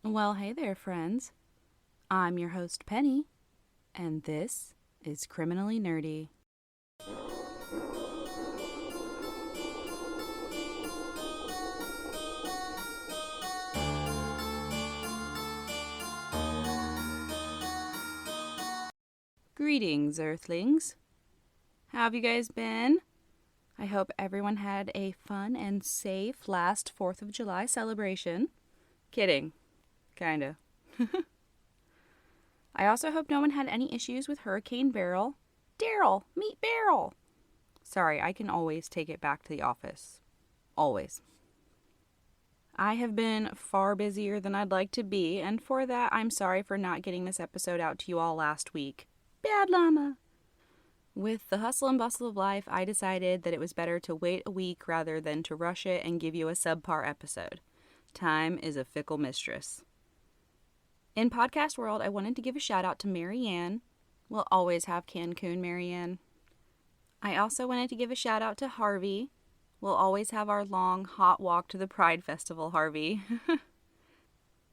Well, hey there, friends. I'm your host, Penny, and this is Criminally Nerdy. Greetings, Earthlings. How have you guys been? I hope everyone had a fun and safe last 4th of July celebration. Kidding. Kinda. I also hope no one had any issues with Hurricane Beryl. Daryl, meet Beryl! Sorry, I can always take it back to the office. Always. I have been far busier than I'd like to be, and for that, I'm sorry for not getting this episode out to you all last week. Bad llama! With the hustle and bustle of life, I decided that it was better to wait a week rather than to rush it and give you a subpar episode. Time is a fickle mistress. In podcast world, I wanted to give a shout out to Marianne. We'll always have Cancun, Marianne. I also wanted to give a shout out to Harvey. We'll always have our long, hot walk to the Pride Festival, Harvey.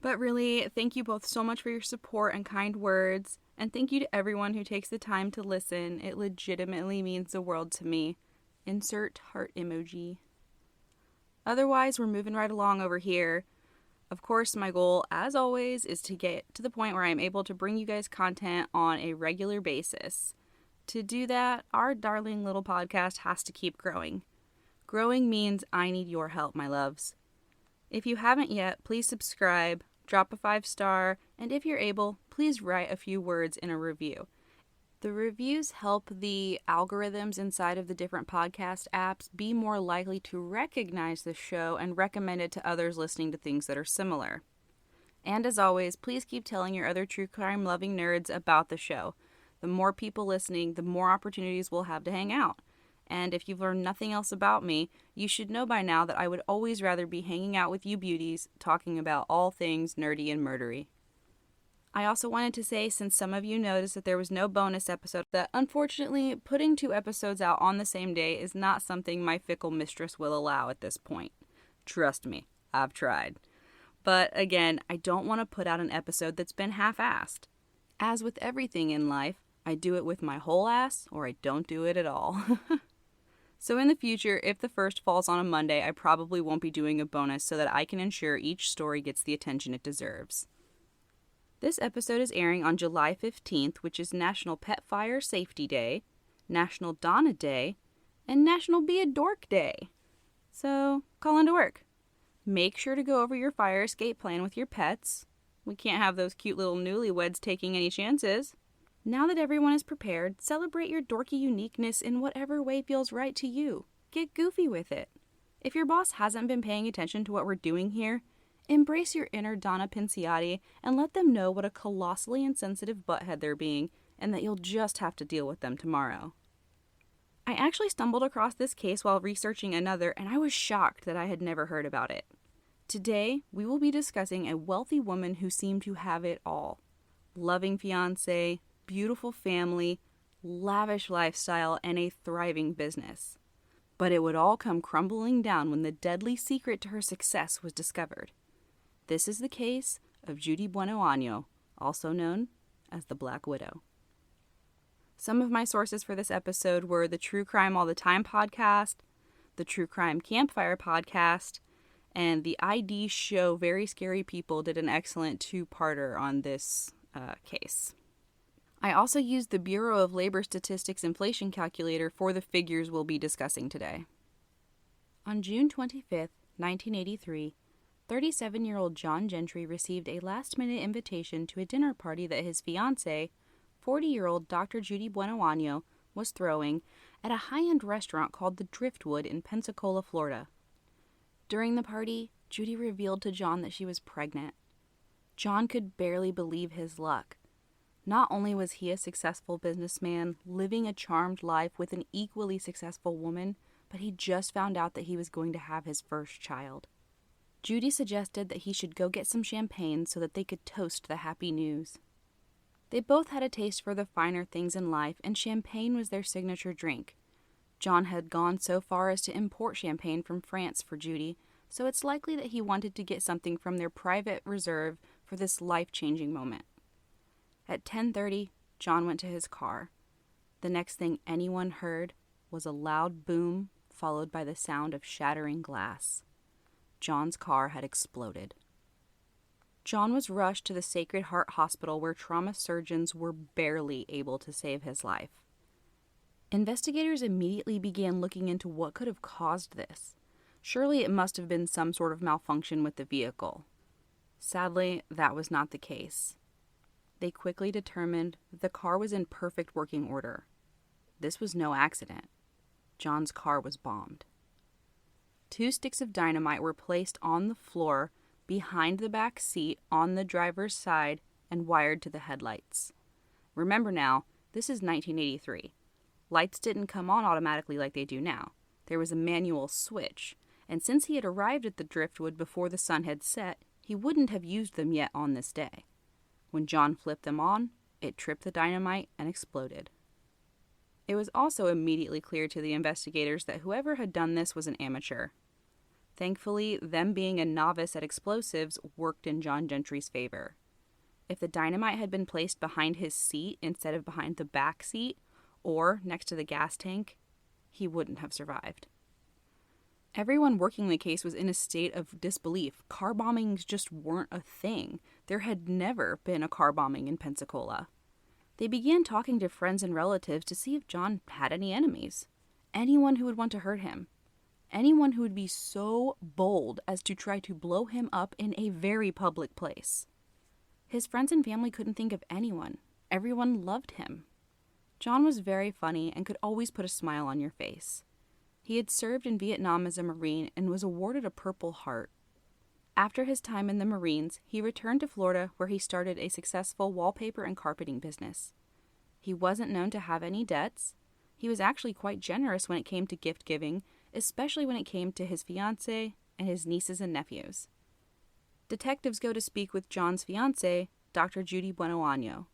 But really, thank you both so much for your support and kind words. And thank you to everyone who takes the time to listen. It legitimately means the world to me. Insert heart emoji. Otherwise, we're moving right along over here. Of course, my goal, as always, is to get to the point where I'm able to bring you guys content on a regular basis. To do that, our darling little podcast has to keep growing. Growing means I need your help, my loves. If you haven't yet, please subscribe, drop a 5-star, and if you're able, please write a few words in a review. The reviews help the algorithms inside of the different podcast apps be more likely to recognize the show and recommend it to others listening to things that are similar. And as always, please keep telling your other true crime loving nerds about the show. The more people listening, the more opportunities we'll have to hang out. And if you've learned nothing else about me, you should know by now that I would always rather be hanging out with you beauties, talking about all things nerdy and murdery. I also wanted to say, since some of you noticed that there was no bonus episode, that unfortunately putting 2 episodes out on the same day is not something my fickle mistress will allow at this point. Trust me, I've tried. But again, I don't want to put out an episode that's been half-assed. As with everything in life, I do it with my whole ass or I don't do it at all. So in the future, if the first falls on a Monday, I probably won't be doing a bonus so that I can ensure each story gets the attention it deserves. This episode is airing on July 15th, which is National Pet Fire Safety Day, National Donna Day, and National Be a Dork Day. So, call into work. Make sure to go over your fire escape plan with your pets. We can't have those cute little newlyweds taking any chances. Now that everyone is prepared, celebrate your dorky uniqueness in whatever way feels right to you. Get goofy with it. If your boss hasn't been paying attention to what we're doing here, embrace your inner Donna Pinciotti and let them know what a colossally insensitive butthead they're being and that you'll just have to deal with them tomorrow. I actually stumbled across this case while researching another, and I was shocked that I had never heard about it. Today, we will be discussing a wealthy woman who seemed to have it all. Loving fiancé, beautiful family, lavish lifestyle, and a thriving business. But it would all come crumbling down when the deadly secret to her success was discovered. This is the case of Judy Buenoaño, also known as the Black Widow. Some of my sources for this episode were the True Crime All the Time podcast, the True Crime Campfire podcast, and the ID show Very Scary People did an excellent 2-parter on this case. I also used the Bureau of Labor Statistics inflation calculator for the figures we'll be discussing today. On June 25th, 1983, 37-year-old John Gentry received a last-minute invitation to a dinner party that his fiancée, 40-year-old Dr. Judy Buenoaño, was throwing at a high-end restaurant called the Driftwood in Pensacola, Florida. During the party, Judy revealed to John that she was pregnant. John could barely believe his luck. Not only was he a successful businessman, living a charmed life with an equally successful woman, but he just found out that he was going to have his first child. Judy suggested that he should go get some champagne so that they could toast the happy news. They both had a taste for the finer things in life, and champagne was their signature drink. John had gone so far as to import champagne from France for Judy, so it's likely that he wanted to get something from their private reserve for this life-changing moment. At 10:30, John went to his car. The next thing anyone heard was a loud boom followed by the sound of shattering glass. John's car had exploded. John was rushed to the Sacred Heart Hospital where trauma surgeons were barely able to save his life. Investigators immediately began looking into what could have caused this. Surely it must have been some sort of malfunction with the vehicle. Sadly, that was not the case. They quickly determined that the car was in perfect working order. This was no accident. John's car was bombed. 2 sticks of dynamite were placed on the floor behind the back seat on the driver's side and wired to the headlights. Remember now, this is 1983. Lights didn't come on automatically like they do now. There was a manual switch, and since he had arrived at the driftwood before the sun had set, he wouldn't have used them yet on this day. When John flipped them on, it tripped the dynamite and exploded. It was also immediately clear to the investigators that whoever had done this was an amateur. Thankfully, them being a novice at explosives worked in John Gentry's favor. If the dynamite had been placed behind his seat instead of behind the back seat or next to the gas tank, he wouldn't have survived. Everyone working the case was in a state of disbelief. Car bombings just weren't a thing. There had never been a car bombing in Pensacola. They began talking to friends and relatives to see if John had any enemies. Anyone who would want to hurt him. Anyone who would be so bold as to try to blow him up in a very public place. His friends and family couldn't think of anyone. Everyone loved him. John was very funny and could always put a smile on your face. He had served in Vietnam as a Marine and was awarded a Purple Heart. After his time in the Marines, he returned to Florida where he started a successful wallpaper and carpeting business. He wasn't known to have any debts. He was actually quite generous when it came to gift giving, especially when it came to his fiancé and his nieces and nephews. Detectives go to speak with John's fiancé, Dr. Judy Buenoaño.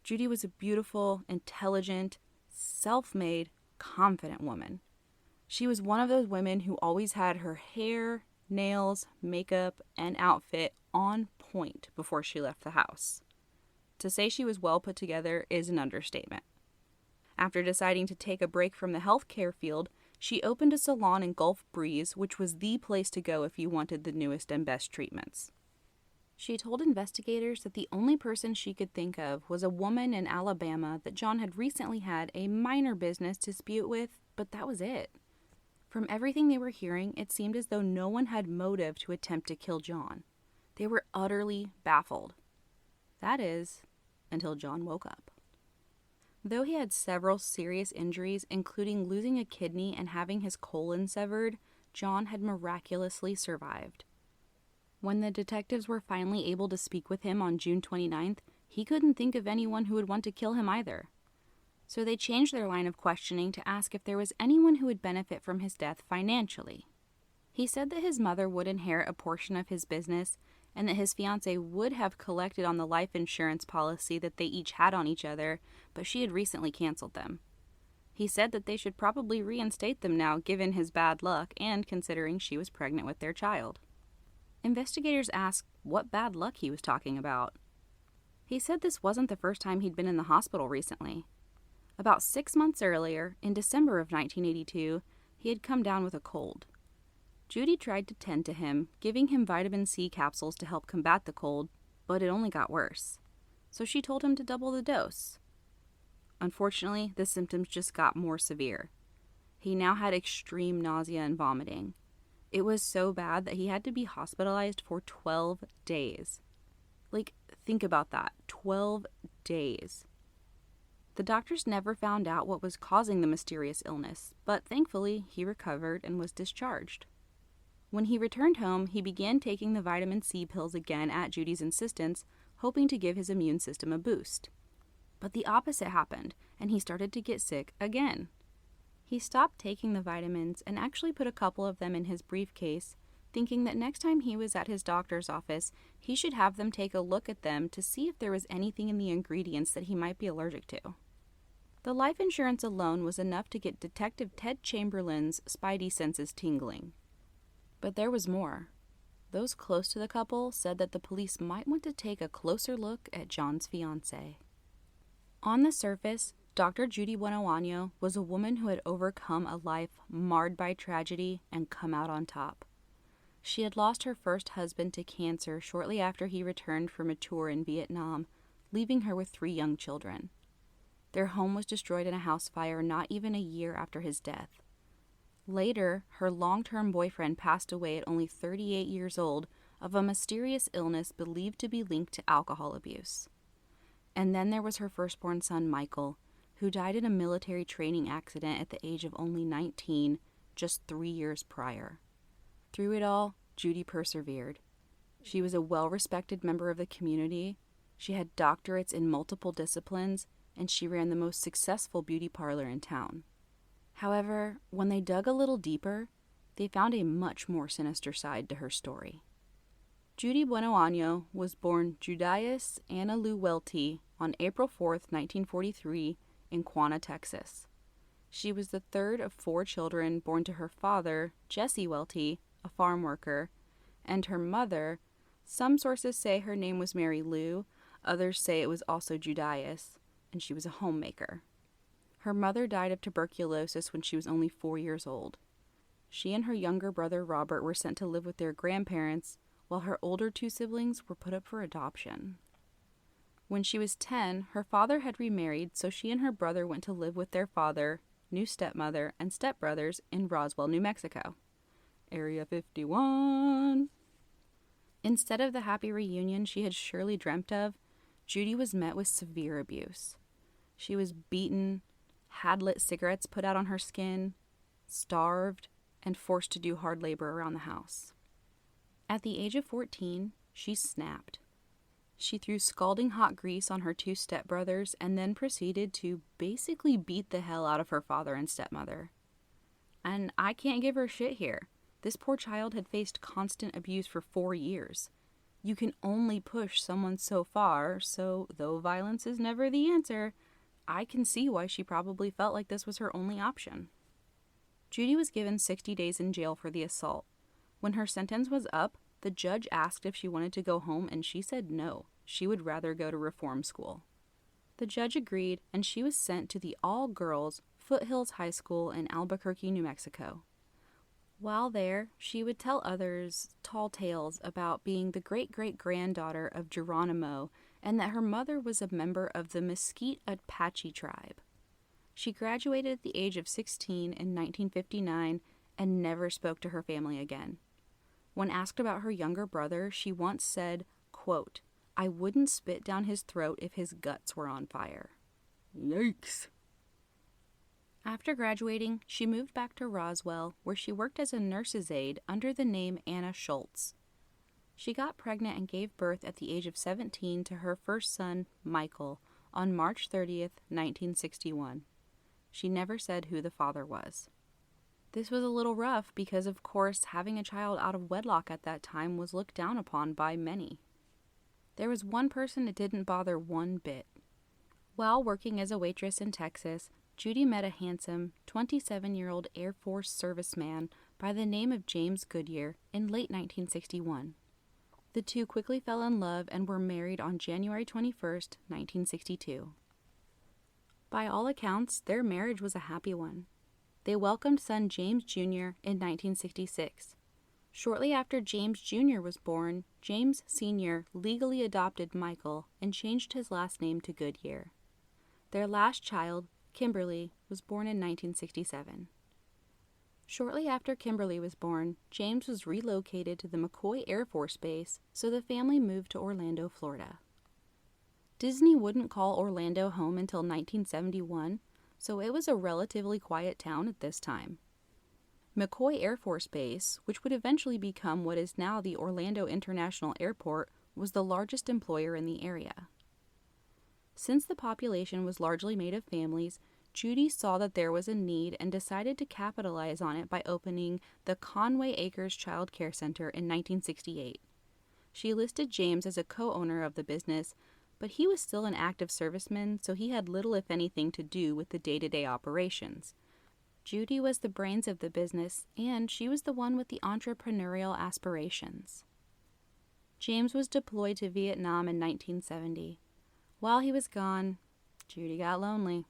Judy was a beautiful, intelligent, self-made, confident woman. She was one of those women who always had her hair, nails, makeup, and outfit on point before she left the house. To say she was well put together is an understatement. After deciding to take a break from the healthcare field, she opened a salon in Gulf Breeze, which was the place to go if you wanted the newest and best treatments. She told investigators that the only person she could think of was a woman in Alabama that John had recently had a minor business dispute with, but that was it. From everything they were hearing, it seemed as though no one had motive to attempt to kill John. They were utterly baffled. That is, until John woke up. Though he had several serious injuries, including losing a kidney and having his colon severed, John had miraculously survived. When the detectives were finally able to speak with him on June 29th, he couldn't think of anyone who would want to kill him either. So they changed their line of questioning to ask if there was anyone who would benefit from his death financially. He said that his mother would inherit a portion of his business and that his fiancée would have collected on the life insurance policy that they each had on each other, but she had recently canceled them. He said that they should probably reinstate them now given his bad luck and considering she was pregnant with their child. Investigators asked what bad luck he was talking about. He said this wasn't the first time he'd been in the hospital recently. About 6 months earlier, in December of 1982, he had come down with a cold. Judy tried to tend to him, giving him vitamin C capsules to help combat the cold, but it only got worse. So she told him to double the dose. Unfortunately, the symptoms just got more severe. He now had extreme nausea and vomiting. It was so bad that he had to be hospitalized for 12 days. Think about that. 12 days. The doctors never found out what was causing the mysterious illness, but thankfully he recovered and was discharged. When he returned home, he began taking the vitamin C pills again at Judy's insistence, hoping to give his immune system a boost. But the opposite happened, and he started to get sick again. He stopped taking the vitamins and actually put a couple of them in his briefcase, thinking that next time he was at his doctor's office, he should have them take a look at them to see if there was anything in the ingredients that he might be allergic to. The life insurance alone was enough to get Detective Ted Chamberlain's spidey senses tingling. But there was more. those close to the couple said that the police might want to take a closer look at John's fiancé. On the surface, Dr. Judy Buenoaño was a woman who had overcome a life marred by tragedy and come out on top. She had lost her first husband to cancer shortly after he returned from a tour in Vietnam, leaving her with 3 young children. Their home was destroyed in a house fire not even a year after his death. Later, her long-term boyfriend passed away at only 38 years old of a mysterious illness believed to be linked to alcohol abuse. And then there was her firstborn son, Michael, who died in a military training accident at the age of only 19, just 3 years prior. Through it all, Judy persevered. She was a well-respected member of the community, she had doctorates in multiple disciplines, and she ran the most successful beauty parlor in town. However, when they dug a little deeper, they found a much more sinister side to her story. Judy Buenoaño was born Judias Anna Lou Welty on April 4, 1943, in Quanah, Texas. She was the third of 4 children born to her father, Jesse Welty, a farm worker, and her mother. Some sources say her name was Mary Lou, others say it was also Judias, and she was a homemaker. Her mother died of tuberculosis when she was only 4 years old. She and her younger brother Robert were sent to live with their grandparents, while her older 2 siblings were put up for adoption. When she was 10, her father had remarried, so she and her brother went to live with their father, new stepmother, and stepbrothers in Roswell, New Mexico. Area 51. Instead of the happy reunion she had surely dreamt of, Judy was met with severe abuse. She was beaten, had lit cigarettes put out on her skin, starved, and forced to do hard labor around the house. At the age of 14, she snapped. She threw scalding hot grease on her 2 stepbrothers and then proceeded to basically beat the hell out of her father and stepmother. And I can't give her shit here. This poor child had faced constant abuse for 4 years. You can only push someone so far, so though violence is never the answer, I can see why she probably felt like this was her only option. Judy was given 60 days in jail for the assault. When her sentence was up, the judge asked if she wanted to go home, and she said no. She would rather go to reform school. The judge agreed, and she was sent to the all-girls Foothills High School in Albuquerque, New Mexico. While there, she would tell others tall tales about being the great-great-granddaughter of Geronimo and that her mother was a member of the Mesquite Apache tribe. She graduated at the age of 16 in 1959 and never spoke to her family again. When asked about her younger brother, she once said, quote, "I wouldn't spit down his throat if his guts were on fire." Yikes. After graduating, she moved back to Roswell, where she worked as a nurse's aide under the name Anna Schultz. She got pregnant and gave birth at the age of 17 to her first son, Michael, on March 30th, 1961. She never said who the father was. This was a little rough because, of course, having a child out of wedlock at that time was looked down upon by many. There was one person it didn't bother one bit. While working as a waitress in Texas, Judy met a handsome 27-year-old Air Force serviceman by the name of James Goodyear in late 1961. The two quickly fell in love and were married on January 21st, 1962. By all accounts, their marriage was a happy one. They welcomed son James Jr. in 1966. Shortly after James Jr. was born, James Sr. legally adopted Michael and changed his last name to Goodyear. Their last child, Kimberly, was born in 1967. Shortly after Kimberly was born, James was relocated to the McCoy Air Force Base, so the family moved to Orlando, Florida. Disney wouldn't call Orlando home until 1971, so it was a relatively quiet town at this time. McCoy Air Force Base, which would eventually become what is now the Orlando International Airport, was the largest employer in the area. Since the population was largely made of families, Judy saw that there was a need and decided to capitalize on it by opening the Conway Acres Child Care Center in 1968. She listed James as a co-owner of the business, but he was still an active serviceman, so he had little if anything to do with the day-to-day operations. Judy was the brains of the business, and she was the one with the entrepreneurial aspirations. James was deployed to Vietnam in 1970. While he was gone, Judy got lonely.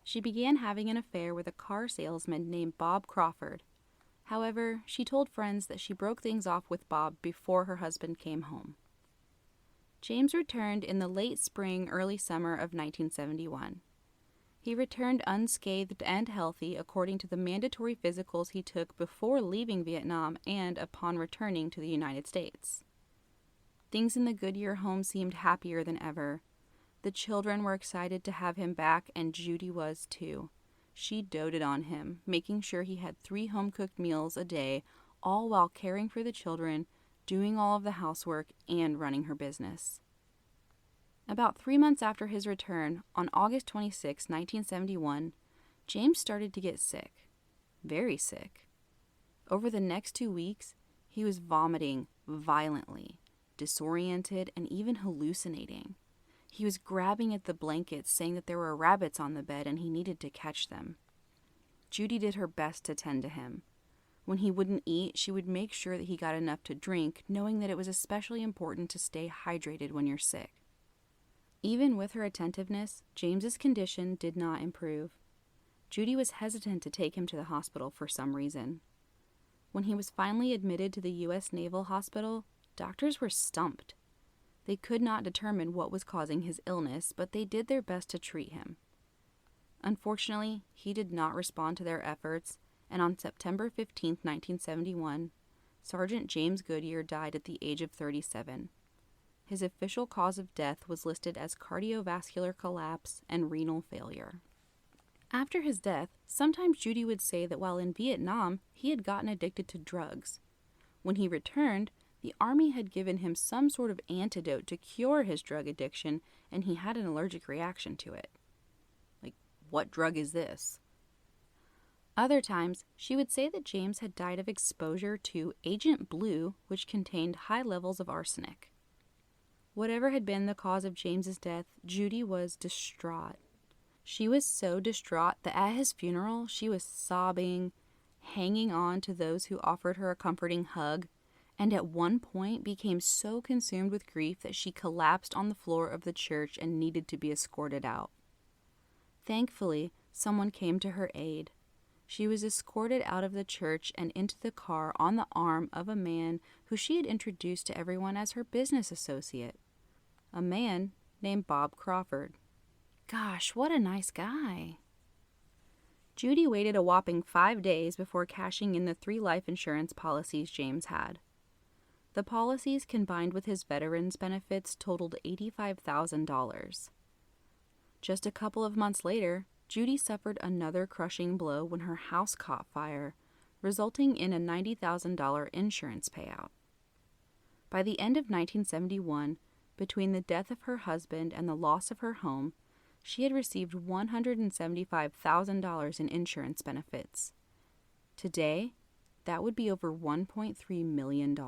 She began having an affair with a car salesman named Bob Crawford. However, she told friends that she broke things off with Bob before her husband came home. James returned in the late spring, early summer of 1971. He returned unscathed and healthy according to the mandatory physicals he took before leaving Vietnam and upon returning to the United States. Things in the Goodyear home seemed happier than ever. The children were excited to have him back, and Judy was too. She doted on him, making sure he had 3 home-cooked meals a day, all while caring for the children, doing all of the housework, and running her business. About 3 months after his return, on August 26, 1971, James started to get sick. Very sick. Over the next 2 weeks, he was vomiting violently, disoriented, and even hallucinating. He was grabbing at the blankets, saying that there were rabbits on the bed and he needed to catch them. Judy did her best to tend to him. When he wouldn't eat, she would make sure that he got enough to drink, knowing that it was especially important to stay hydrated when you're sick. Even with her attentiveness, James's condition did not improve. Judy was hesitant to take him to the hospital for some reason. When he was finally admitted to the U.S. Naval Hospital, doctors were stumped. They could not determine what was causing his illness, but they did their best to treat him. Unfortunately, he did not respond to their efforts, and on September 15, 1971, Sergeant James Goodyear died at the age of 37. His official cause of death was listed as cardiovascular collapse and renal failure. After his death, sometimes Judy would say that while in Vietnam, he had gotten addicted to drugs. When he returned, the Army had given him some sort of antidote to cure his drug addiction, and he had an allergic reaction to it. Like, what drug is this? Other times, she would say that James had died of exposure to Agent Blue, which contained high levels of arsenic. Whatever had been the cause of James's death, Judy was distraught. She was so distraught that at his funeral, she was sobbing, hanging on to those who offered her a comforting hug, and at one point became so consumed with grief that she collapsed on the floor of the church and needed to be escorted out. Thankfully, someone came to her aid. She was escorted out of the church and into the car on the arm of a man who she had introduced to everyone as her business associate. A man named Bob Crawford. Gosh, what a nice guy. Judy waited a whopping 5 days before cashing in the 3 life insurance policies James had. The policies, combined with his veterans' benefits, totaled $85,000. Just a couple of months later, Judy suffered another crushing blow when her house caught fire, resulting in a $90,000 insurance payout. By the end of 1971, between the death of her husband and the loss of her home, she had received $175,000 in insurance benefits. Today, that would be over $1.3 million.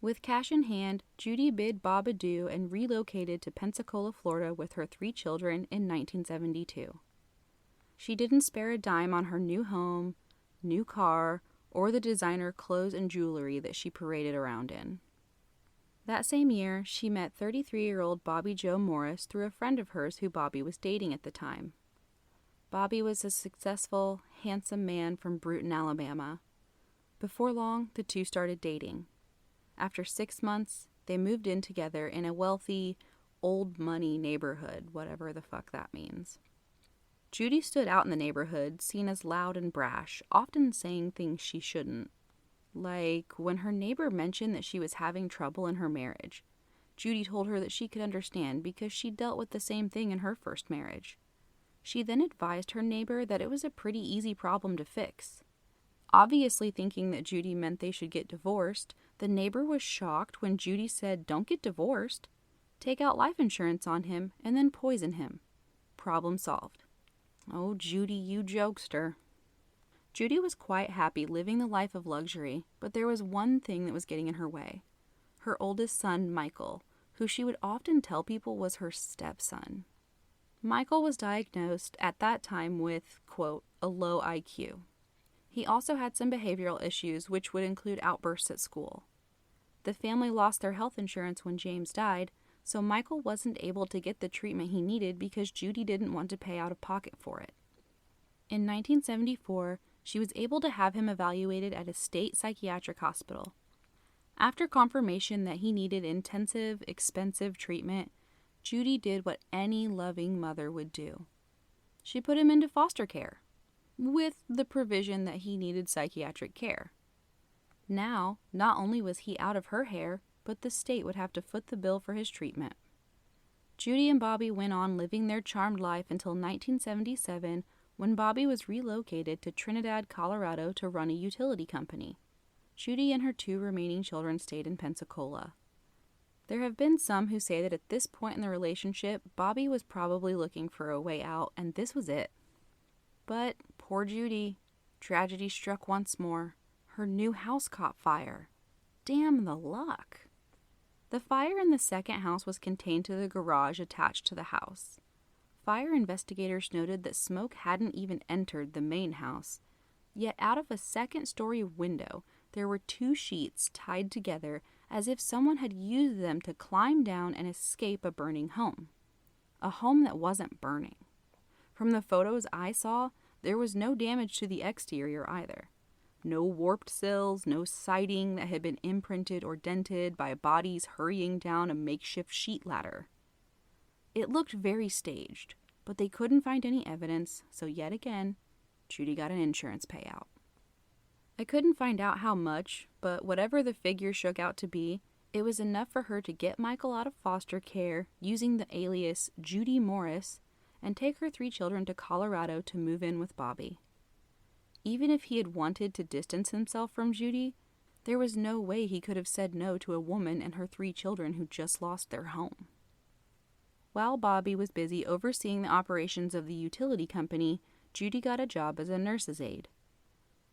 With cash in hand, Judy bid Bob adieu and relocated to Pensacola, Florida with her 3 children in 1972. She didn't spare a dime on her new home, new car, or the designer clothes and jewelry that she paraded around in. That same year, she met 33-year-old Bobby Joe Morris through a friend of hers who Bobby was dating at the time. Bobby was a successful, handsome man from Brewton, Alabama. Before long, the two started dating. After 6 months, they moved in together in a wealthy, old money neighborhood, whatever the fuck that means. Judy stood out in the neighborhood, seen as loud and brash, often saying things she shouldn't. Like when her neighbor mentioned that she was having trouble in her marriage. Judy told her that she could understand because she dealt with the same thing in her first marriage. She then advised her neighbor that it was a pretty easy problem to fix. Obviously thinking that Judy meant they should get divorced, the neighbor was shocked when Judy said, "Don't get divorced. Take out life insurance on him and then poison him. Problem solved." Oh, Judy, you jokester. Judy was quite happy living the life of luxury, but there was one thing that was getting in her way. Her oldest son, Michael, who she would often tell people was her stepson. Michael was diagnosed at that time with, quote, a low IQ. He also had some behavioral issues, which would include outbursts at school. The family lost their health insurance when James died, so Michael wasn't able to get the treatment he needed because Judy didn't want to pay out of pocket for it. In 1974, she was able to have him evaluated at a state psychiatric hospital. After confirmation that he needed intensive, expensive treatment, Judy did what any loving mother would do. She put him into foster care, with the provision that he needed psychiatric care. Now, not only was he out of her hair, but the state would have to foot the bill for his treatment. Judy and Bobby went on living their charmed life until 1977, when Bobby was relocated to Trinidad, Colorado to run a utility company. Judy and her 2 remaining children stayed in Pensacola. There have been some who say that at this point in the relationship, Bobby was probably looking for a way out, and this was it. But poor Judy, tragedy struck once more. Her new house caught fire. Damn the luck. The fire in the second house was contained to the garage attached to the house. Fire investigators noted that smoke hadn't even entered the main house, yet out of a second-story window, there were 2 sheets tied together as if someone had used them to climb down and escape a burning home. A home that wasn't burning. From the photos I saw, there was no damage to the exterior either. No warped sills, no siding that had been imprinted or dented by bodies hurrying down a makeshift sheet ladder. It looked very staged, but they couldn't find any evidence, so yet again, Judy got an insurance payout. I couldn't find out how much, but whatever the figure shook out to be, it was enough for her to get Michael out of foster care using the alias Judy Morris and take her 3 children to Colorado to move in with Bobby. Even if he had wanted to distance himself from Judy, there was no way he could have said no to a woman and her 3 children who just lost their home. While Bobby was busy overseeing the operations of the utility company, Judy got a job as a nurse's aide.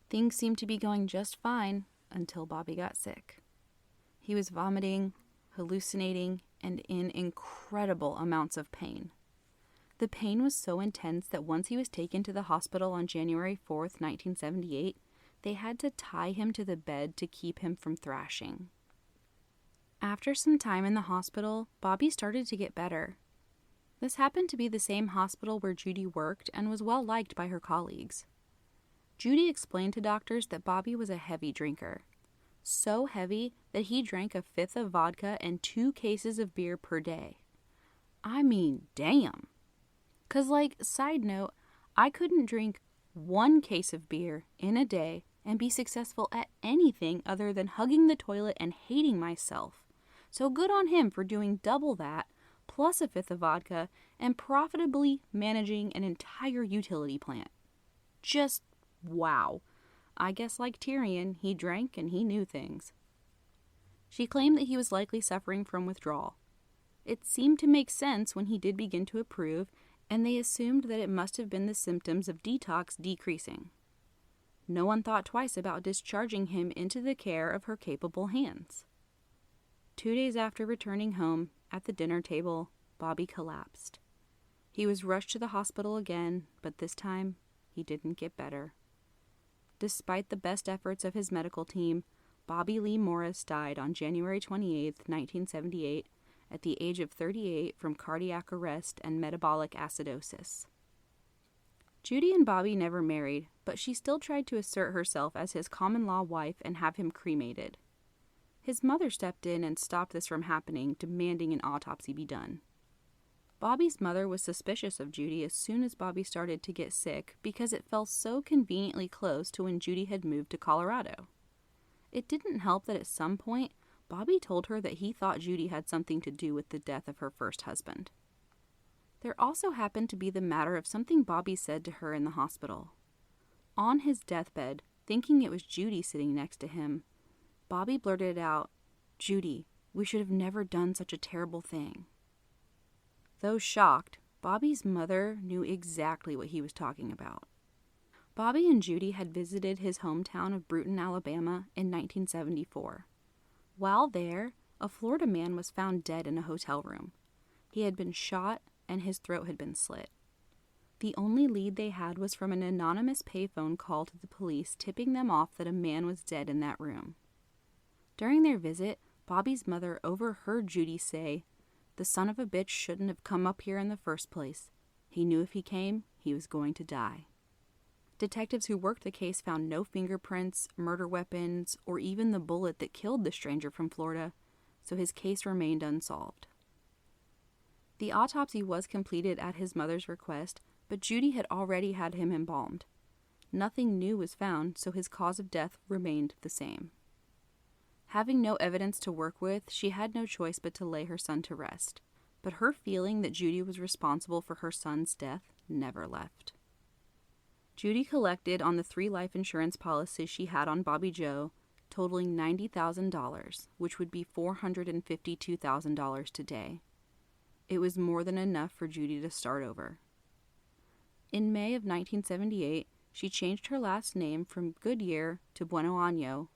Things seemed to be going just fine until Bobby got sick. He was vomiting, hallucinating, and in incredible amounts of pain. The pain was so intense that once he was taken to the hospital on January 4th, 1978, they had to tie him to the bed to keep him from thrashing. After some time in the hospital, Bobby started to get better. This happened to be the same hospital where Judy worked and was well liked by her colleagues. Judy explained to doctors that Bobby was a heavy drinker. So heavy that he drank 1/5 of vodka and 2 cases of beer per day. I mean, damn. 'Cause, side note, I couldn't drink 1 case of beer in a day and be successful at anything other than hugging the toilet and hating myself. So good on him for doing double that, plus 1/5 of vodka, and profitably managing an entire utility plant. Just wow. I guess like Tyrion, he drank and he knew things. She claimed that he was likely suffering from withdrawal. It seemed to make sense when he did begin to improve, and they assumed that it must have been the symptoms of detox decreasing. No one thought twice about discharging him into the care of her capable hands. 2 days after returning home, at the dinner table, Bobby collapsed. He was rushed to the hospital again, but this time, he didn't get better. Despite the best efforts of his medical team, Bobby Lee Morris died on January 28, 1978, at the age of 38 from cardiac arrest and metabolic acidosis. Judy and Bobby never married, but she still tried to assert herself as his common-law wife and have him cremated. His mother stepped in and stopped this from happening, demanding an autopsy be done. Bobby's mother was suspicious of Judy as soon as Bobby started to get sick because it fell so conveniently close to when Judy had moved to Colorado. It didn't help that at some point, Bobby told her that he thought Judy had something to do with the death of her first husband. There also happened to be the matter of something Bobby said to her in the hospital. On his deathbed, thinking it was Judy sitting next to him, Bobby blurted out, "Judy, we should have never done such a terrible thing." Though shocked, Bobby's mother knew exactly what he was talking about. Bobby and Judy had visited his hometown of Brewton, Alabama in 1974. While there, a Florida man was found dead in a hotel room. He had been shot and his throat had been slit. The only lead they had was from an anonymous payphone call to the police tipping them off that a man was dead in that room. During their visit, Bobby's mother overheard Judy say, "The son of a bitch shouldn't have come up here in the first place. He knew if he came, he was going to die." Detectives who worked the case found no fingerprints, murder weapons, or even the bullet that killed the stranger from Florida, so his case remained unsolved. The autopsy was completed at his mother's request, but Judy had already had him embalmed. Nothing new was found, so his cause of death remained the same. Having no evidence to work with, she had no choice but to lay her son to rest. But her feeling that Judy was responsible for her son's death never left. Judy collected on the 3 life insurance policies she had on Bobby Joe, totaling $90,000, which would be $452,000 today. It was more than enough for Judy to start over. In May of 1978, she changed her last name from Goodyear to Buenoaño,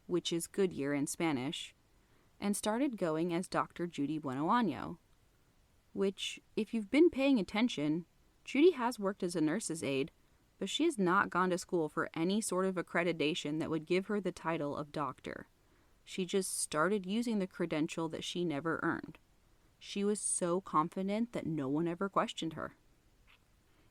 which is Goodyear in Spanish, and started going as Dr. Judy Buenoaño, which, if you've been paying attention, Judy has worked as a nurse's aide, but she has not gone to school for any sort of accreditation that would give her the title of doctor. She just started using the credential that she never earned. She was so confident that no one ever questioned her.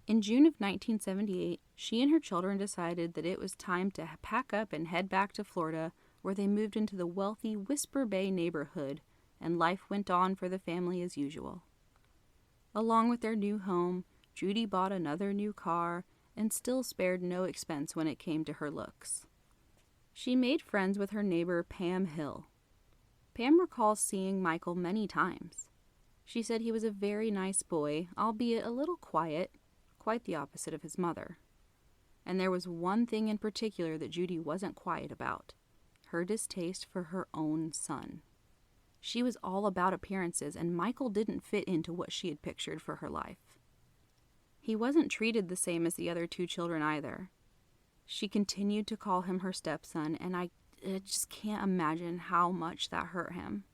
In June of 1978, she and her children decided that it was time to pack up and head back to Florida, where they moved into the wealthy Whisper Bay neighborhood, and life went on for the family as usual. Along with their new home, Judy bought another new car and still spared no expense when it came to her looks. She made friends with her neighbor Pam Hill. Pam recalls seeing Michael many times. She said he was a very nice boy, albeit a little quiet, quite the opposite of his mother. And there was one thing in particular that Judy wasn't quiet about: her distaste for her own son. She was all about appearances, and Michael didn't fit into what she had pictured for her life. He wasn't treated the same as the other 2 children either. She continued to call him her stepson, and I just can't imagine how much that hurt him.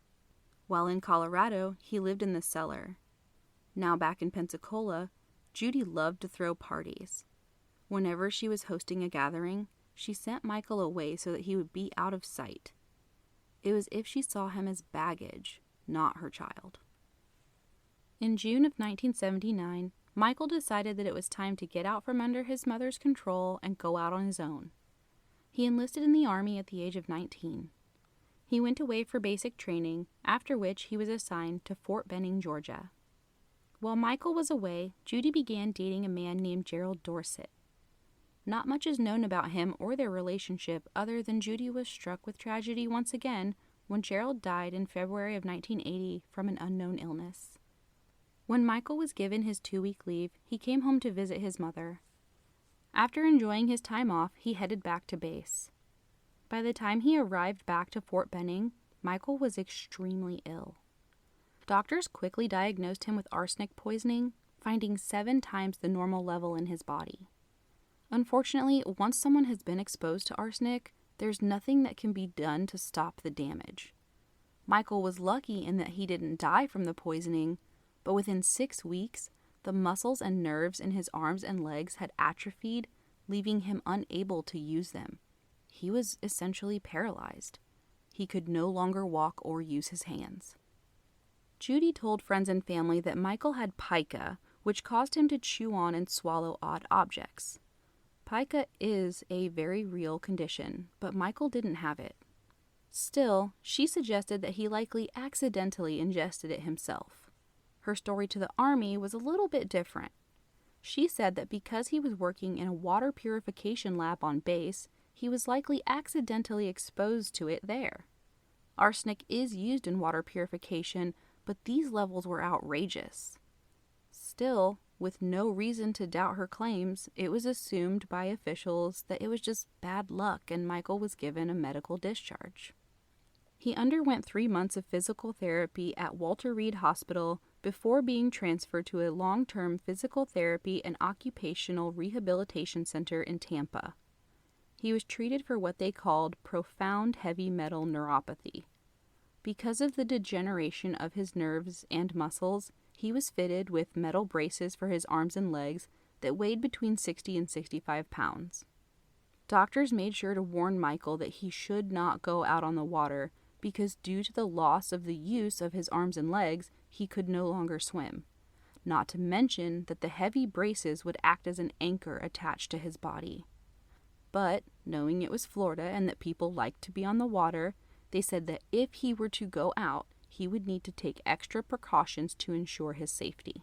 While in Colorado, he lived in the cellar. Now back in Pensacola, Judy loved to throw parties. Whenever she was hosting a gathering, she sent Michael away so that he would be out of sight. It was as if she saw him as baggage, not her child. In June of 1979, Michael decided that it was time to get out from under his mother's control and go out on his own. He enlisted in the Army at the age of 19. He went away for basic training, after which he was assigned to Fort Benning, Georgia. While Michael was away, Judy began dating a man named Gerald Dorset. Not much is known about him or their relationship other than Judy was struck with tragedy once again when Gerald died in February of 1980 from an unknown illness. When Michael was given his 2-week leave, he came home to visit his mother. After enjoying his time off, he headed back to base. By the time he arrived back to Fort Benning, Michael was extremely ill. Doctors quickly diagnosed him with arsenic poisoning, finding 7 times the normal level in his body. Unfortunately, once someone has been exposed to arsenic, there's nothing that can be done to stop the damage. Michael was lucky in that he didn't die from the poisoning, but within 6 weeks, the muscles and nerves in his arms and legs had atrophied, leaving him unable to use them. He was essentially paralyzed. He could no longer walk or use his hands. Judy told friends and family that Michael had pica, which caused him to chew on and swallow odd objects. Pica is a very real condition, but Michael didn't have it. Still, she suggested that he likely accidentally ingested it himself. Her story to the Army was a little bit different. She said that because he was working in a water purification lab on base, he was likely accidentally exposed to it there. Arsenic is used in water purification, but these levels were outrageous. Still, with no reason to doubt her claims, it was assumed by officials that it was just bad luck and Michael was given a medical discharge. He underwent 3 months of physical therapy at Walter Reed Hospital before being transferred to a long-term physical therapy and occupational rehabilitation center in Tampa. He was treated for what they called profound heavy metal neuropathy. Because of the degeneration of his nerves and muscles, he was fitted with metal braces for his arms and legs that weighed between 60 and 65 pounds. Doctors made sure to warn Michael that he should not go out on the water because due to the loss of the use of his arms and legs, he could no longer swim. Not to mention that the heavy braces would act as an anchor attached to his body. But, knowing it was Florida and that people liked to be on the water, they said that if he were to go out, he would need to take extra precautions to ensure his safety.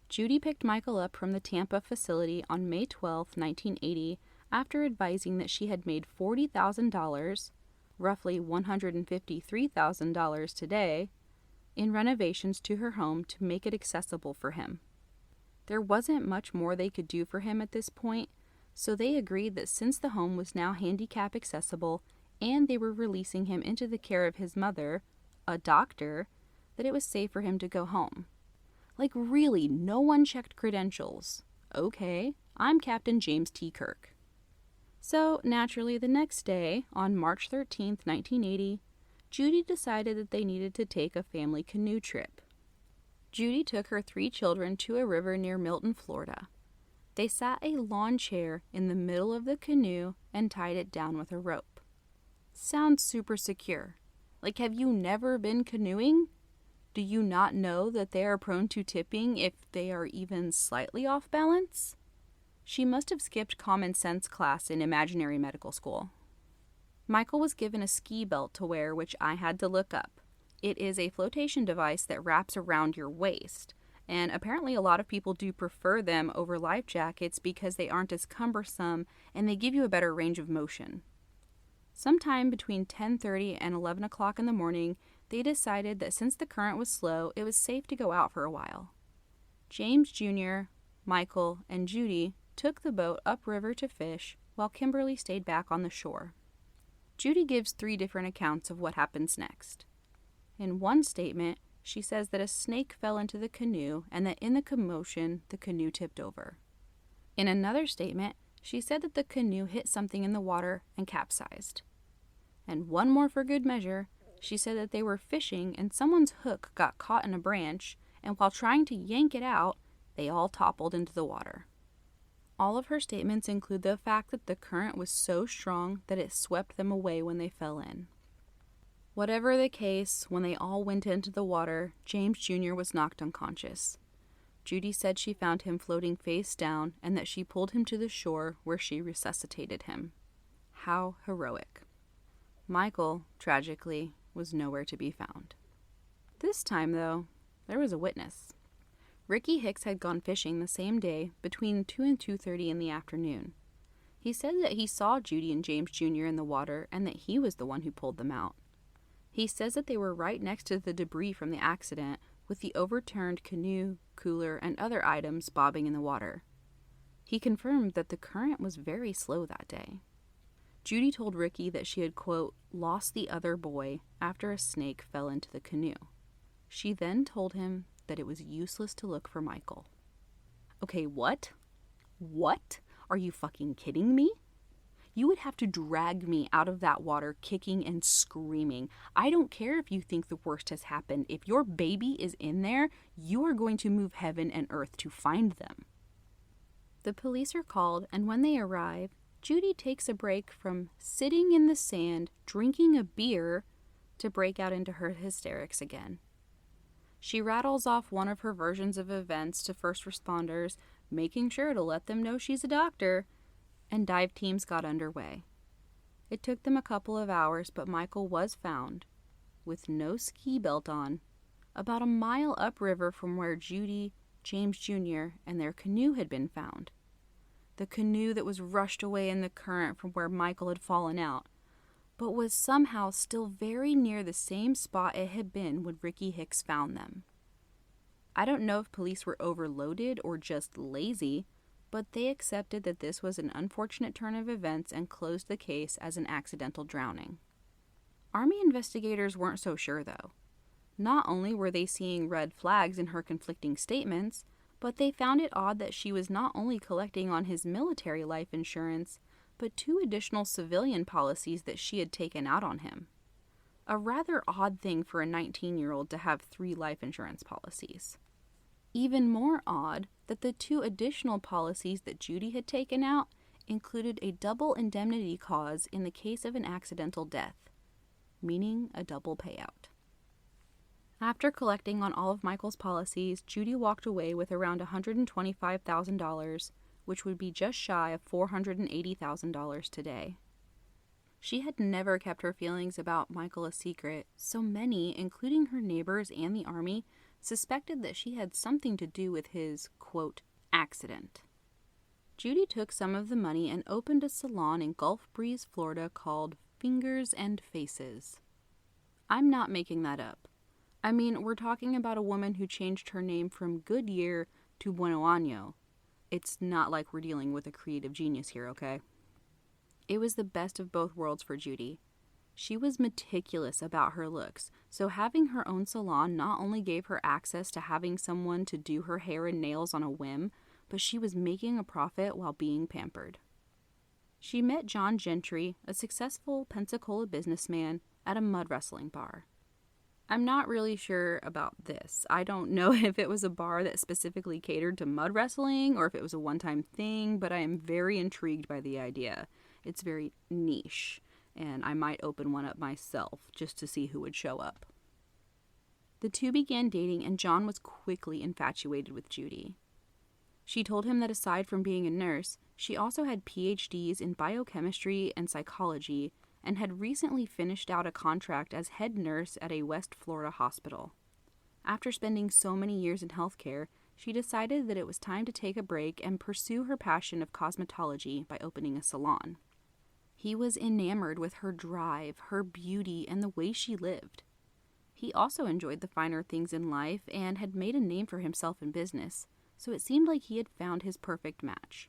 Judy picked Michael up from the Tampa facility on May 12, 1980, after advising that she had made $40,000, roughly $153,000 today, in renovations to her home to make it accessible for him. There wasn't much more they could do for him at this point, so they agreed that since the home was now handicap accessible and they were releasing him into the care of his mother, a doctor, that it was safe for him to go home. Like, really, no one checked credentials. Okay, I'm Captain James T. Kirk. So, naturally, the next day, on March 13th, 1980, Judy decided that they needed to take a family canoe trip. Judy took her 3 children to a river near Milton, Florida. They sat a lawn chair in the middle of the canoe and tied it down with a rope. Sounds super secure. Like, have you never been canoeing? Do you not know that they are prone to tipping if they are even slightly off balance? She must have skipped common sense class in imaginary medical school. Michael was given a ski belt to wear, which I had to look up. It is a flotation device that wraps around your waist, and apparently a lot of people do prefer them over life jackets because they aren't as cumbersome and they give you a better range of motion. Sometime between 10:30 and 11 o'clock in the morning, they decided that since the current was slow, it was safe to go out for a while. James Jr., Michael, and Judy took the boat upriver to fish, while Kimberly stayed back on the shore. Judy gives 3 different accounts of what happens next. In one statement, she says that a snake fell into the canoe and that in the commotion, the canoe tipped over. In another statement, she said that the canoe hit something in the water and capsized. And one more for good measure, she said that they were fishing and someone's hook got caught in a branch, and while trying to yank it out, they all toppled into the water. All of her statements include the fact that the current was so strong that it swept them away when they fell in. Whatever the case, when they all went into the water, James Jr. was knocked unconscious. Judy said she found him floating face down and that she pulled him to the shore where she resuscitated him. How heroic. Michael, tragically, was nowhere to be found. This time, though, there was a witness. Ricky Hicks had gone fishing the same day between 2 and 2:30 in the afternoon. He said that he saw Judy and James Jr. in the water and that he was the one who pulled them out. He says that they were right next to the debris from the accident, with the overturned canoe, cooler, and other items bobbing in the water. He confirmed that the current was very slow that day. Judy told Ricky that she had, quote, lost the other boy after a snake fell into the canoe. She then told him that it was useless to look for Michael. Okay, what? What? Are you fucking kidding me? You would have to drag me out of that water kicking and screaming. I don't care if you think the worst has happened. If your baby is in there, you are going to move heaven and earth to find them. The police are called, and when they arrive, Judy takes a break from sitting in the sand, drinking a beer, to break out into her hysterics again. She rattles off one of her versions of events to first responders, making sure to let them know she's a doctor, and dive teams got underway. It took them a couple of hours, but Michael was found, with no ski belt on, about a mile upriver from where Judy, James Jr., and their canoe had been found. The canoe that was rushed away in the current from where Michael had fallen out, but was somehow still very near the same spot it had been when Ricky Hicks found them. I don't know if police were overloaded or just lazy, but they accepted that this was an unfortunate turn of events and closed the case as an accidental drowning. Army investigators weren't so sure, though. Not only were they seeing red flags in her conflicting statements, but they found it odd that she was not only collecting on his military life insurance, but 2 additional civilian policies that she had taken out on him. A rather odd thing for a 19-year-old to have 3 life insurance policies. Even more odd that the 2 additional policies that Judy had taken out included a double indemnity clause in the case of an accidental death. meaning a double payout. After collecting on all of Michael's policies, Judy walked away with around $125,000, which would be just shy of $480,000 today. She had never kept her feelings about Michael a secret, so many, including her neighbors and the army, suspected that she had something to do with his, quote, accident. Judy took some of the money and opened a salon in Gulf Breeze, Florida called Fingers and Faces. I'm not making that up. I mean, we're talking about a woman who changed her name from Goodyear to Buenoaño. It's not like we're dealing with a creative genius here, okay? It was the best of both worlds for Judy. She was meticulous about her looks, so having her own salon not only gave her access to having someone to do her hair and nails on a whim, but she was making a profit while being pampered. She met John Gentry, a successful Pensacola businessman, at a mud wrestling bar. I'm not really sure about this. I don't know if it was a bar that specifically catered to mud wrestling or if it was a one-time thing, but I am very intrigued by the idea. It's very niche, and I might open one up myself just to see who would show up. The two began dating, and John was quickly infatuated with Judy. She told him that aside from being a nurse, she also had PhDs in biochemistry and psychology, and had recently finished out a contract as head nurse at a West Florida hospital. After spending so many years in healthcare, she decided that it was time to take a break and pursue her passion of cosmetology by opening a salon. He was enamored with her drive, her beauty, and the way she lived. He also enjoyed the finer things in life and had made a name for himself in business, so it seemed like he had found his perfect match.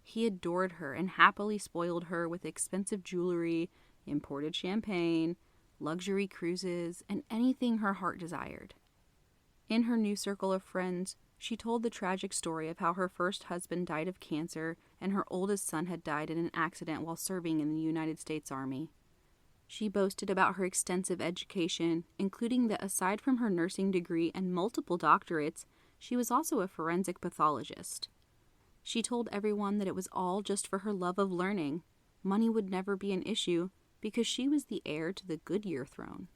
He adored her and happily spoiled her with expensive jewelry, imported champagne, luxury cruises, and anything her heart desired. In her new circle of friends, she told the tragic story of how her first husband died of cancer and her oldest son had died in an accident while serving in the United States Army. She boasted about her extensive education, including that aside from her nursing degree and multiple doctorates, she was also a forensic pathologist. She told everyone that it was all just for her love of learning. Money would never be an issue because she was the heir to the Goodyear throne.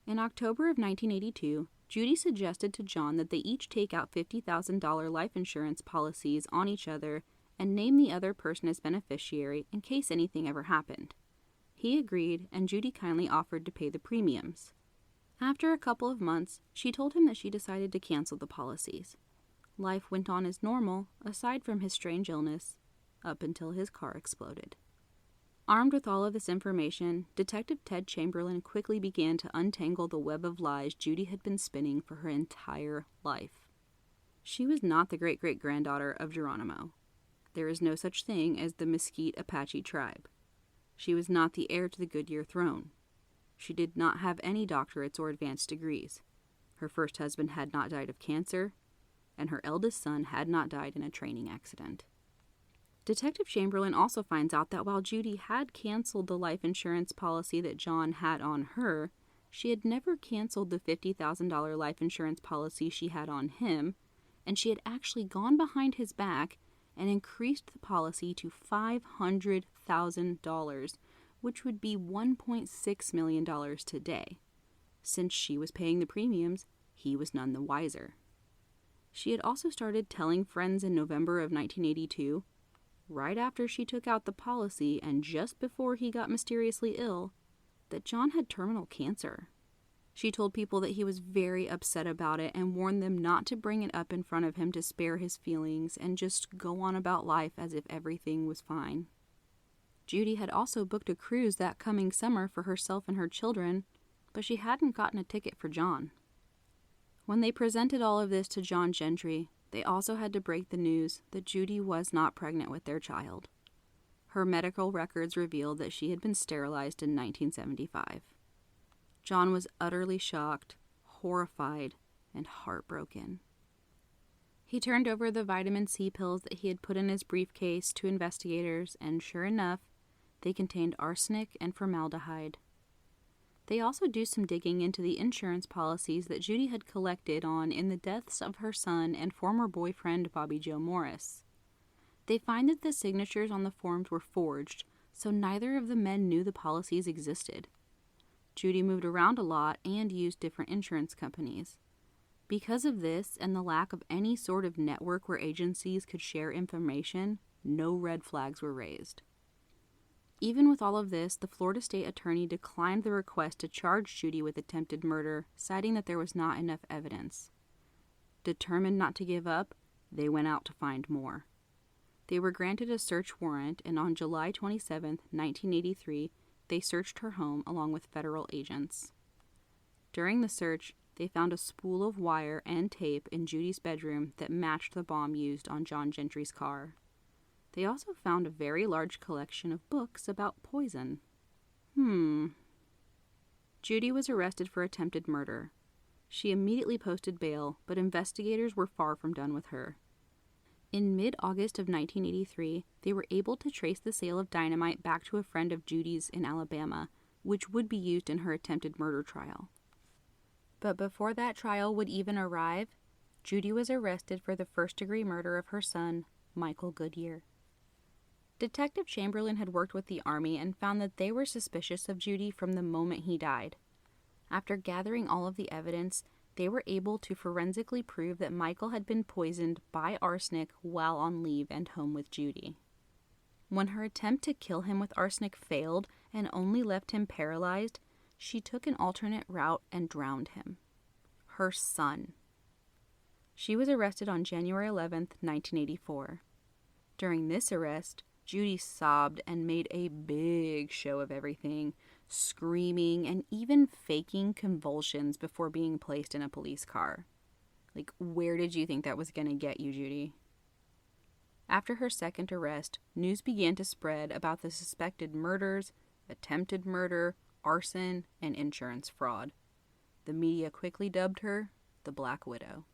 In October of 1982, Judy suggested to John that they each take out $50,000 life insurance policies on each other and name the other person as beneficiary in case anything ever happened. He agreed, and Judy kindly offered to pay the premiums. After a couple of months, she told him that she decided to cancel the policies. Life went on as normal, aside from his strange illness, up until his car exploded. Armed with all of this information, Detective Ted Chamberlain quickly began to untangle the web of lies Judy had been spinning for her entire life. She was not the great-great-granddaughter of Geronimo. There is no such thing as the Mesquite Apache tribe. She was not the heir to the Goodyear throne. She did not have any doctorates or advanced degrees. Her first husband had not died of cancer, and her eldest son had not died in a training accident. Detective Chamberlain also finds out that while Judy had canceled the life insurance policy that John had on her, she had never canceled the $50,000 life insurance policy she had on him, and she had actually gone behind his back and increased the policy to $500,000, which would be $1.6 million today. Since she was paying the premiums, he was none the wiser. She had also started telling friends in November of 1982, right after she took out the policy and just before he got mysteriously ill, that John had terminal cancer. She told people that he was very upset about it and warned them not to bring it up in front of him to spare his feelings and just go on about life as if everything was fine. Judy had also booked a cruise that coming summer for herself and her children, but she hadn't gotten a ticket for John. When they presented all of this to John Gentry, they also had to break the news that Judy was not pregnant with their child. Her medical records revealed that she had been sterilized in 1975. John was utterly shocked, horrified, and heartbroken. He turned over the vitamin C pills that he had put in his briefcase to investigators, and sure enough, they contained arsenic and formaldehyde. They also do some digging into the insurance policies that Judy had collected on in the deaths of her son and former boyfriend Bobby Joe Morris. They find that the signatures on the forms were forged, so neither of the men knew the policies existed. Judy moved around a lot and used different insurance companies. Because of this and the lack of any sort of network where agencies could share information, no red flags were raised. Even with all of this, the Florida State Attorney declined the request to charge Judy with attempted murder, citing that there was not enough evidence. Determined not to give up, they went out to find more. They were granted a search warrant, and on July 27, 1983, they searched her home along with federal agents. During the search, they found a spool of wire and tape in Judy's bedroom that matched the bomb used on John Gentry's car. They also found a very large collection of books about poison. Judy was arrested for attempted murder. She immediately posted bail, but investigators were far from done with her. In mid-August of 1983, they were able to trace the sale of dynamite back to a friend of Judy's in Alabama, which would be used in her attempted murder trial. But before that trial would even arrive, Judy was arrested for the first-degree murder of her son, Michael Goodyear. Detective Chamberlain had worked with the Army and found that they were suspicious of Judy from the moment he died. After gathering all of the evidence, they were able to forensically prove that Michael had been poisoned by arsenic while on leave and home with Judy. When her attempt to kill him with arsenic failed and only left him paralyzed, she took an alternate route and drowned him. Her son. She was arrested on January 11, 1984. During this arrest, Judy sobbed and made a big show of everything, screaming and even faking convulsions before being placed in a police car. Like, where did you think that was going to get you, Judy? After her second arrest, news began to spread about the suspected murders, attempted murder, arson, and insurance fraud. The media quickly dubbed her the Black Widow.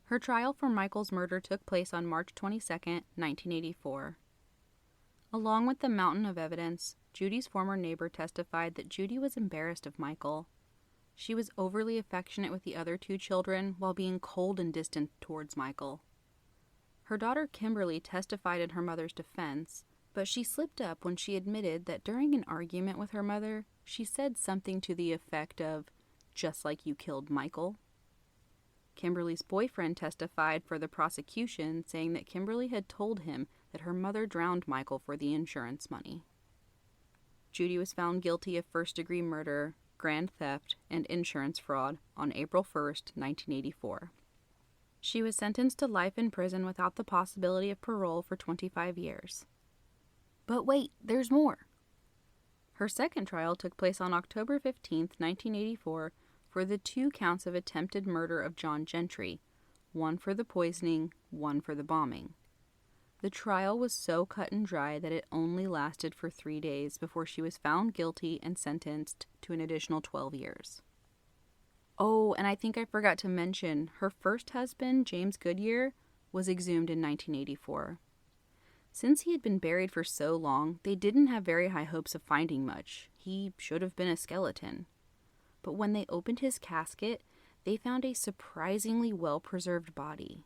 Her trial for Michael's murder took place on March 22, 1984. Along with the mountain of evidence, Judy's former neighbor testified that Judy was embarrassed of Michael. She was overly affectionate with the other two children while being cold and distant towards Michael. Her daughter Kimberly testified in her mother's defense, but she slipped up when she admitted that during an argument with her mother, she said something to the effect of, "Just like you killed Michael." Kimberly's boyfriend testified for the prosecution, saying that Kimberly had told him that her mother drowned Michael for the insurance money. Judy was found guilty of first-degree murder, grand theft, and insurance fraud on April 1, 1984. She was sentenced to life in prison without the possibility of parole for 25 years. But wait, there's more. Her second trial took place on October 15, 1984, for the 2 counts of attempted murder of John Gentry, one for the poisoning, one for the bombing. The trial was so cut and dry that it only lasted for 3 days before she was found guilty and sentenced to an additional 12 years. Oh, and I think I forgot to mention, her first husband, James Goodyear, was exhumed in 1984. Since he had been buried for so long, they didn't have very high hopes of finding much. He should have been a skeleton. But when they opened his casket, they found a surprisingly well-preserved body.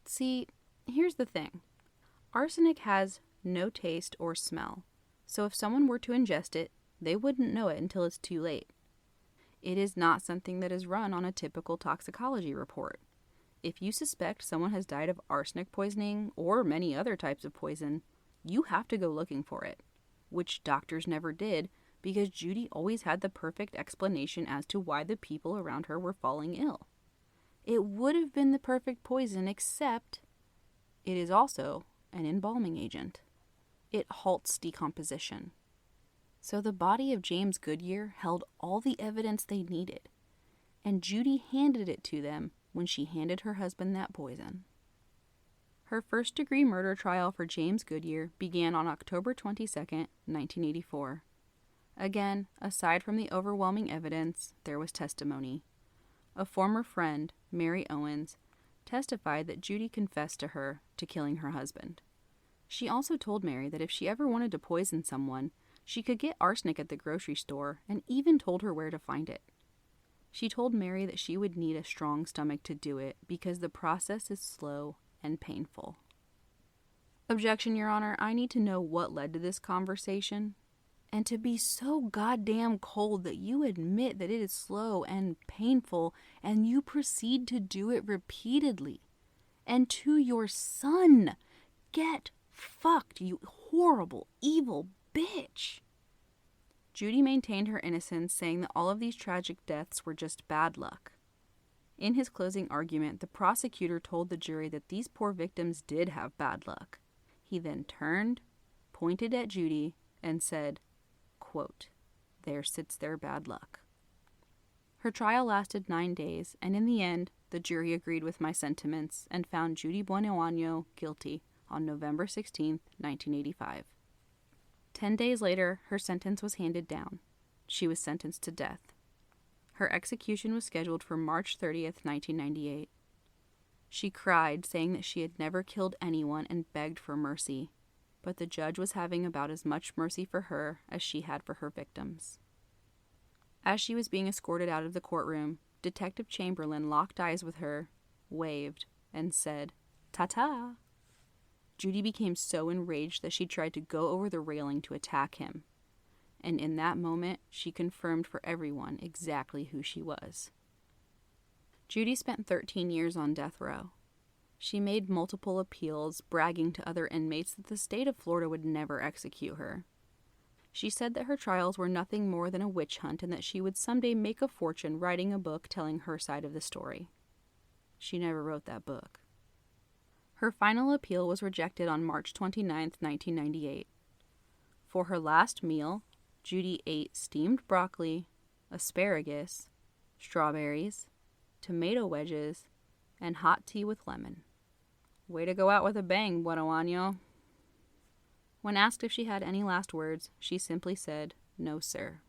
See, here's the thing. Arsenic has no taste or smell, so if someone were to ingest it, they wouldn't know it until it's too late. It is not something that is run on a typical toxicology report. If you suspect someone has died of arsenic poisoning or many other types of poison, you have to go looking for it, which doctors never did because Judy always had the perfect explanation as to why the people around her were falling ill. It would have been the perfect poison, except it is also an embalming agent. It halts decomposition. So the body of James Goodyear held all the evidence they needed, and Judy handed it to them when she handed her husband that poison. Her first-degree murder trial for James Goodyear began on October 22, 1984. Again, aside from the overwhelming evidence, there was testimony. A former friend, Mary Owens, testified that Judy confessed to her to killing her husband. She also told Mary that if she ever wanted to poison someone, she could get arsenic at the grocery store and even told her where to find it. She told Mary that she would need a strong stomach to do it because the process is slow and painful. Objection, Your Honor. I need to know what led to this conversation. And to be so goddamn cold that you admit that it is slow and painful and you proceed to do it repeatedly. And to your son, get fucked, you horrible, evil bitch. Judy maintained her innocence, saying that all of these tragic deaths were just bad luck. In his closing argument, the prosecutor told the jury that these poor victims did have bad luck. He then turned, pointed at Judy, and said, quote, "There sits their bad luck." Her trial lasted 9 days, and in the end, the jury agreed with my sentiments and found Judy Buenoaño guilty on November 16, 1985. 10 days later, her sentence was handed down. She was sentenced to death. Her execution was scheduled for March 30th, 1998. She cried, saying that she had never killed anyone and begged for mercy, but the judge was having about as much mercy for her as she had for her victims. As she was being escorted out of the courtroom, Detective Chamberlain locked eyes with her, waved, and said, "Ta-ta." Judy became so enraged that she tried to go over the railing to attack him. And in that moment, she confirmed for everyone exactly who she was. Judy spent 13 years on death row. She made multiple appeals, bragging to other inmates that the state of Florida would never execute her. She said that her trials were nothing more than a witch hunt and that she would someday make a fortune writing a book telling her side of the story. She never wrote that book. Her final appeal was rejected on March 29, 1998. For her last meal, Judy ate steamed broccoli, asparagus, strawberries, tomato wedges, and hot tea with lemon. Way to go out with a bang, Buenoaño. When asked if she had any last words, she simply said, "No, sir."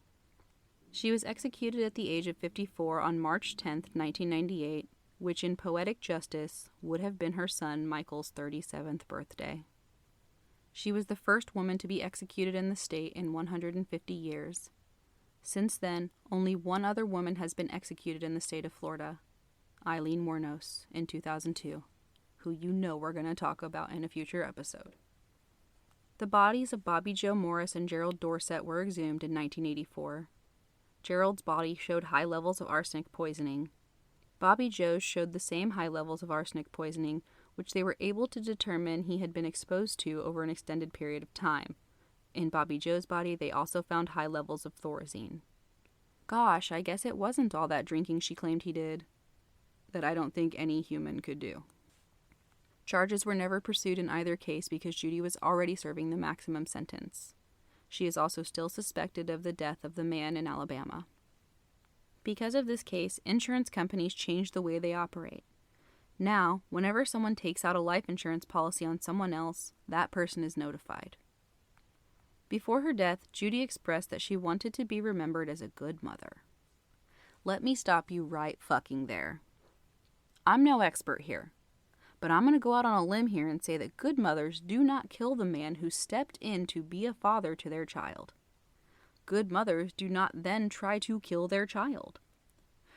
She was executed at the age of 54 on March 10, 1998, which in poetic justice would have been her son Michael's 37th birthday. She was the first woman to be executed in the state in 150 years. Since then, only one other woman has been executed in the state of Florida, Eileen Wuornos, in 2002, who you know we're going to talk about in a future episode. The bodies of Bobby Joe Morris and Gerald Dorsett were exhumed in 1984. Gerald's body showed high levels of arsenic poisoning. Bobby Joe's showed the same high levels of arsenic poisoning, which they were able to determine he had been exposed to over an extended period of time. In Bobby Joe's body, they also found high levels of thorazine. Gosh, I guess it wasn't all that drinking she claimed he did, that I don't think any human could do. Charges were never pursued in either case because Judy was already serving the maximum sentence. She is also still suspected of the death of the man in Alabama. Because of this case, insurance companies changed the way they operate. Now, whenever someone takes out a life insurance policy on someone else, that person is notified. Before her death, Judy expressed that she wanted to be remembered as a good mother. Let me stop you right fucking there. I'm no expert here, but I'm going to go out on a limb here and say that good mothers do not kill the man who stepped in to be a father to their child. Good mothers do not then try to kill their child.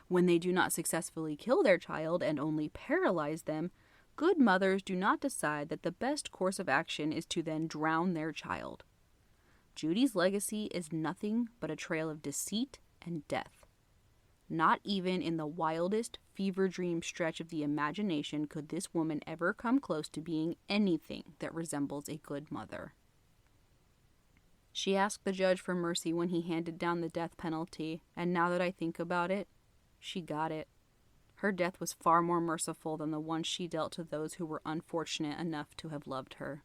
When they do not successfully kill their child and only paralyze them, good mothers do not decide that the best course of action is to then drown their child. Judy's legacy is nothing but a trail of deceit and death. Not even in the wildest fever dream stretch of the imagination could this woman ever come close to being anything that resembles a good mother. She asked the judge for mercy when he handed down the death penalty, and now that I think about it, she got it. Her death was far more merciful than the one she dealt to those who were unfortunate enough to have loved her.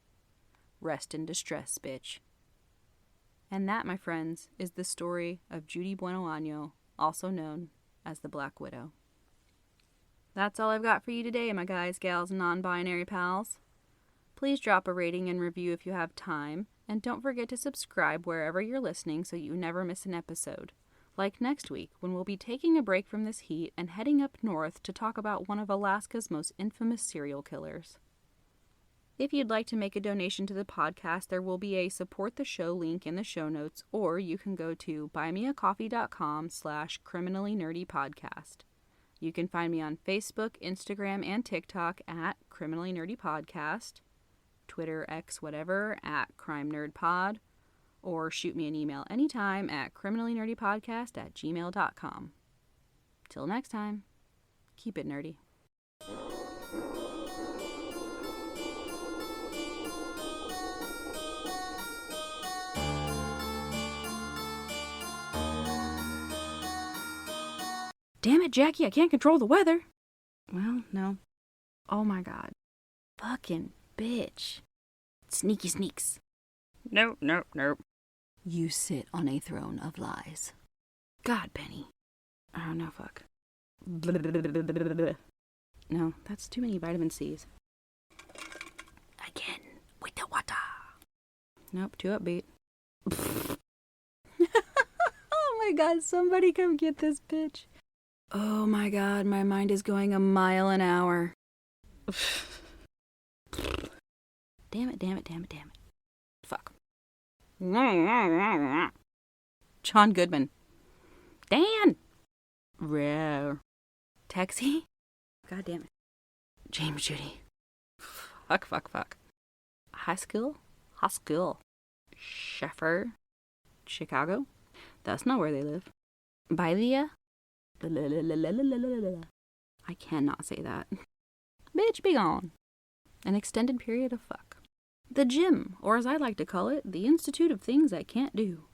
Rest in distress, bitch. And that, my friends, is the story of Judy Buenoaño, also known as the Black Widow. That's all I've got for you today, my guys, gals, and non-binary pals. Please drop a rating and review if you have time, and don't forget to subscribe wherever you're listening so you never miss an episode. Like next week, when we'll be taking a break from this heat and heading up north to talk about one of Alaska's most infamous serial killers. If you'd like to make a donation to the podcast, there will be a support the show link in the show notes, or you can go to buymeacoffee.com/criminallynerdypodcast. You can find me on Facebook, Instagram, and TikTok at Criminally Nerdy Podcast, Twitter, X, whatever, at Crime Nerd Pod, or shoot me an email anytime at criminallynerdypodcast@gmail.com. Till next time, keep it nerdy. Damn it, Jackie, I can't control the weather. Well, no. Oh my God. Fucking bitch. Sneaky sneaks. Nope. You sit on a throne of lies. God, Penny. Oh, no, fuck. No, that's too many vitamin C's. Again, with the water. Nope, too upbeat. Oh my God, somebody come get this bitch. Oh my God, my mind is going a mile an hour. Damn it. Fuck. John Goodman. Dan! Rare. Taxi? God damn it. James Judy. Fuck. High school? Sheffer? Chicago? That's not where they live. Bailia? I cannot say that. Bitch, be gone. An extended period of fuck. The gym, or as I like to call it, the Institute of Things I Can't Do.